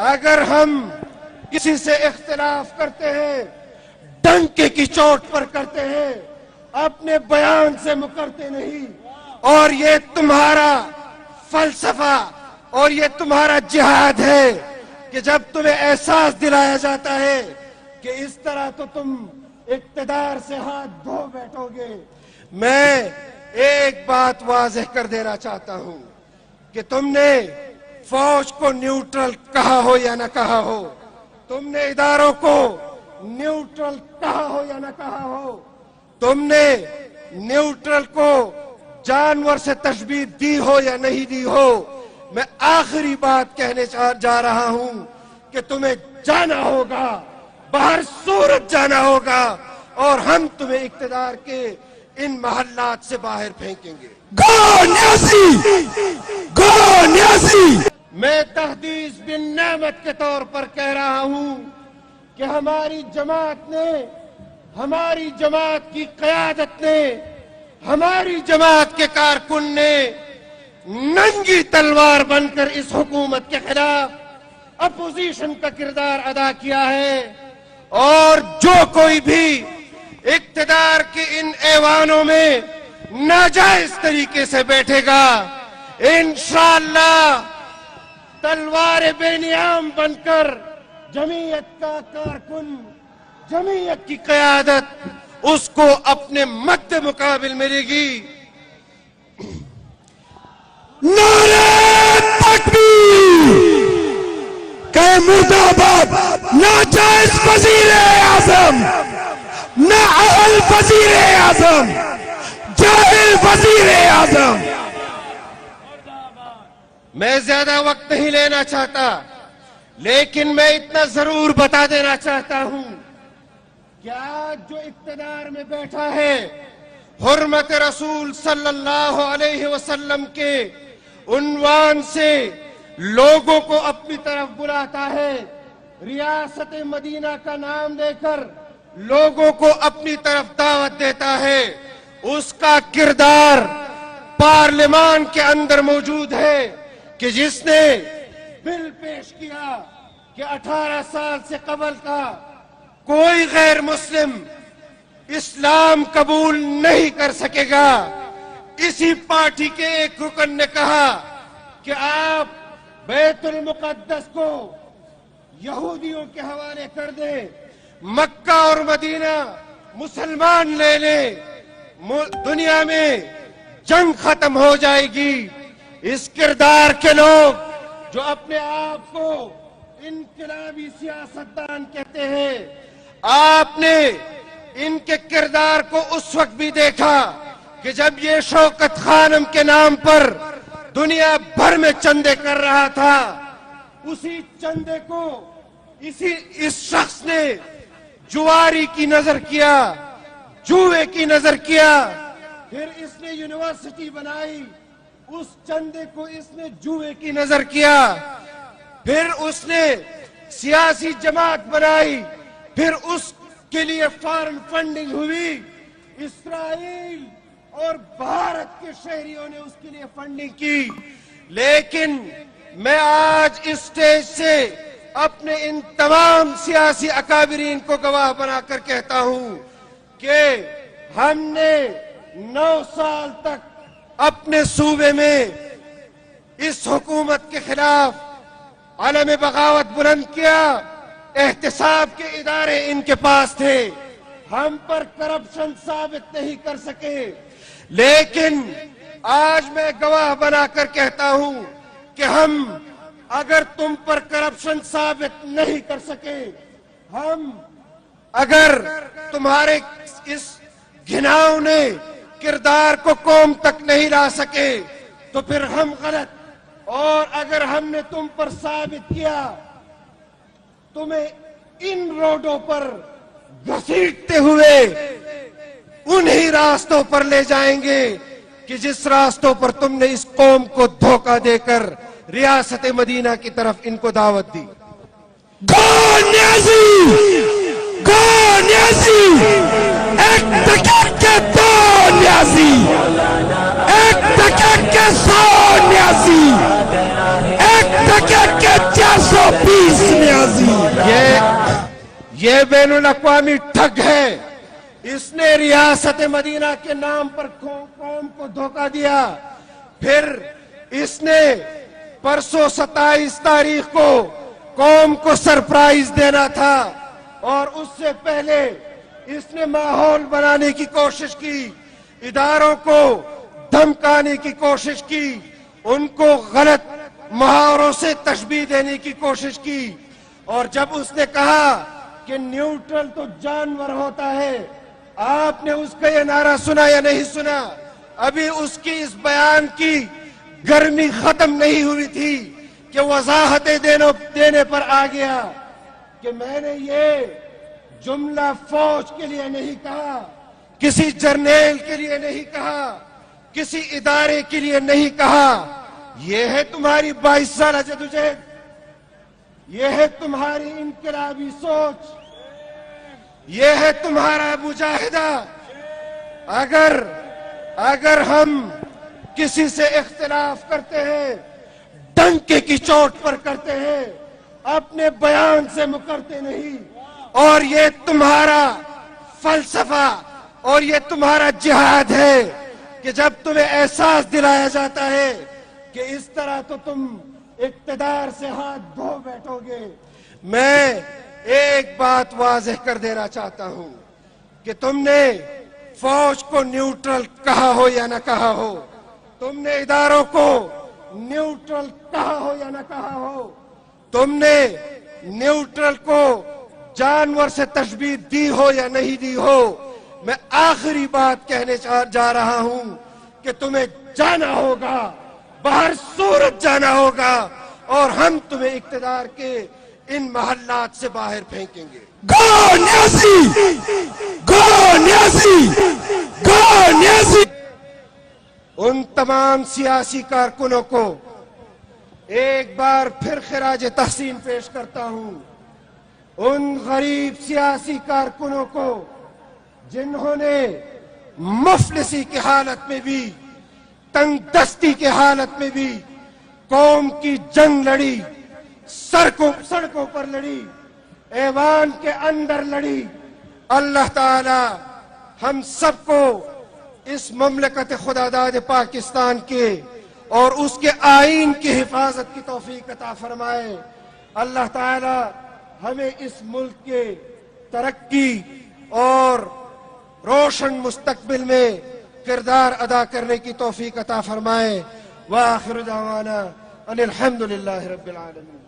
اگر ہم کسی سے اختلاف کرتے ہیں ڈنکے کی چوٹ پر کرتے ہیں، اپنے بیان سے مکرتے نہیں. اور یہ تمہارا فلسفہ اور یہ تمہارا جہاد ہے کہ جب تمہیں احساس دلایا جاتا ہے کہ اس طرح تو تم اقتدار سے ہاتھ دھو بیٹھو گے. میں ایک بات واضح کر دینا چاہتا ہوں کہ تم نے فوج کو نیوٹرل کہا ہو یا نہ کہا ہو، تم نے اداروں کو نیوٹرل کہا ہو یا نہ کہا ہو، تم نے نیوٹرل کو جانور سے تشبیہ دی ہو یا نہیں دی ہو، میں آخری بات کہنے جا رہا ہوں کہ تمہیں جانا ہوگا، باہر صورت جانا ہوگا، اور ہم تمہیں اقتدار کے ان محلات سے باہر پھینکیں گے. گو نیازی، گو نیازی. میں تحدیث بن نعمت کے طور پر کہہ رہا ہوں کہ ہماری جماعت نے، ہماری جماعت کی قیادت نے، ہماری جماعت کے کارکن نے ننگی تلوار بن کر اس حکومت کے خلاف اپوزیشن کا کردار ادا کیا ہے. اور جو کوئی بھی اقتدار کے ان ایوانوں میں ناجائز طریقے سے بیٹھے گا، انشاءاللہ تلوار بے نیام بن کر جمعیت کا کارکن، جمعیت کی قیادت اس کو اپنے مد مقابل ملے گی. نعرہ تکبیر کہ مرد آباد ناجائز وزیر اعظم، نااہل وزیر اعظم، جاہل وزیر اعظم. میں زیادہ وقت نہیں لینا چاہتا، لیکن میں اتنا ضرور بتا دینا چاہتا ہوں کہ آج جو اقتدار میں بیٹھا ہے حرمت رسول صلی اللہ علیہ وسلم کے عنوان سے لوگوں کو اپنی طرف بلاتا ہے، ریاست مدینہ کا نام دے کر لوگوں کو اپنی طرف دعوت دیتا ہے، اس کا کردار پارلیمان کے اندر موجود ہے کہ جس نے بل پیش کیا کہ 18 سال سے قبل کا کوئی غیر مسلم اسلام قبول نہیں کر سکے گا. اسی پارٹی کے ایک رکن نے کہا کہ آپ بیت المقدس کو یہودیوں کے حوالے کر دیں، مکہ اور مدینہ مسلمان لے لیں، دنیا میں جنگ ختم ہو جائے گی. اس کردار کے لوگ جو اپنے آپ کو انقلابی سیاستدان کہتے ہیں، آپ نے ان کے کردار کو اس وقت بھی دیکھا کہ جب یہ شوکت خانم کے نام پر دنیا بھر میں چندے کر رہا تھا، اسی چندے کو اس شخص نے جواری کی نظر کیا، جوئے کی نظر کیا. پھر اس نے یونیورسٹی بنائی، اس چندے کو اس نے جوئے کی نظر کیا. پھر اس نے سیاسی جماعت بنائی، پھر اس کے لیے فارن فنڈنگ ہوئی. اسرائیل اور بھارت کے شہریوں نے اس کے لیے فنڈنگ کی. لیکن میں آج اس سٹیج سے اپنے ان تمام سیاسی اکابرین کو گواہ بنا کر کہتا ہوں کہ ہم نے 9 سال تک اپنے صوبے میں اس حکومت کے خلاف علم بغاوت بلند کیا. احتساب کے ادارے ان کے پاس تھے، ہم پر کرپشن ثابت نہیں کر سکے. لیکن آج میں گواہ بنا کر کہتا ہوں کہ ہم اگر تم پر کرپشن ثابت نہیں کر سکے، ہم اگر تمہارے اس گھناؤنے کردار کو قوم تک نہیں لا سکے تو پھر ہم غلط. اور اگر ہم نے تم پر ثابت کیا، تمہیں ان روڈوں پر گھسیٹتے ہوئے انہی راستوں پر لے جائیں گے کہ جس راستوں پر تم نے اس قوم کو دھوکہ دے کر ریاست مدینہ کی طرف ان کو دعوت دی. گو نیازی، گو نیازی، ایک دقیق کے 2 نیازی، ایک دقیق کے 100 نیازی، ایک دقیق کے 420 یہ بین الاقوامی ٹھگ ہے. اس نے ریاست مدینہ کے نام پر قوم کو دھوکہ دیا. پھر اس نے پرسوں 27 تاریخ کو قوم کو سرپرائز دینا تھا اور اس سے پہلے اس نے ماحول بنانے کی کوشش کی, اداروں کو دھمکانے کی کوشش کی, ان کو غلط محاوروں سے تشبیہ دینے کی کوشش کی. اور جب اس نے کہا کہ نیوٹرل تو جانور ہوتا ہے, آپ نے اس کا یہ نعرہ سنا یا نہیں سنا؟ ابھی اس کی اس بیان کی گرمی ختم نہیں ہوئی تھی کہ وضاحتیں دینے پر آ گیا کہ میں نے یہ جملہ فوج کے لیے نہیں کہا, کسی جرنیل کے لیے نہیں کہا, کسی ادارے کے لیے نہیں کہا. یہ ہے تمہاری 22 سالہ جدوجہد, یہ ہے تمہاری انقلابی سوچ, یہ ہے تمہارا مجاہدہ. اگر ہم کسی سے اختلاف کرتے ہیں ڈنکے کی چوٹ پر کرتے ہیں, اپنے بیان سے مکرتے نہیں. اور یہ تمہارا فلسفہ اور یہ تمہارا جہاد ہے کہ جب تمہیں احساس دلایا جاتا ہے کہ اس طرح تو تم اقتدار سے ہاتھ دھو بیٹھو گے. میں ایک بات واضح کر دینا چاہتا ہوں کہ تم نے فوج کو نیوٹرل کہا ہو یا نہ کہا ہو, تم نے اداروں کو نیوٹرل کہا ہو یا نہ کہا ہو, تم نے نیوٹرل کو جانور سے تشبیہ دی ہو یا نہیں دی ہو, میں آخری بات کہنے جا رہا ہوں کہ تمہیں جانا ہوگا, باہر صورت جانا ہوگا اور ہم تمہیں اقتدار کے ان محلات سے باہر پھینکیں گے. گو نیازی, گو نیازی, گو نیازی. ان تمام سیاسی کارکنوں کو ایک بار پھر خراج تحسین پیش کرتا ہوں. ان غریب سیاسی کارکنوں کو جنہوں نے مفلسی کی حالت میں بھی, تنگ دستی کی حالت میں بھی قوم کی جنگ لڑی, سڑکوں پر لڑی, ایوان کے اندر لڑی. اللہ تعالی ہم سب کو اس مملکت خداداد پاکستان کے اور اس کے آئین کی حفاظت کی توفیق عطا فرمائے. اللہ تعالی ہمیں اس ملک کے ترقی اور روشن مستقبل میں کردار ادا کرنے کی توفیق عطا فرمائے. وآخر دعوانا ان الحمد للہ رب العالمین.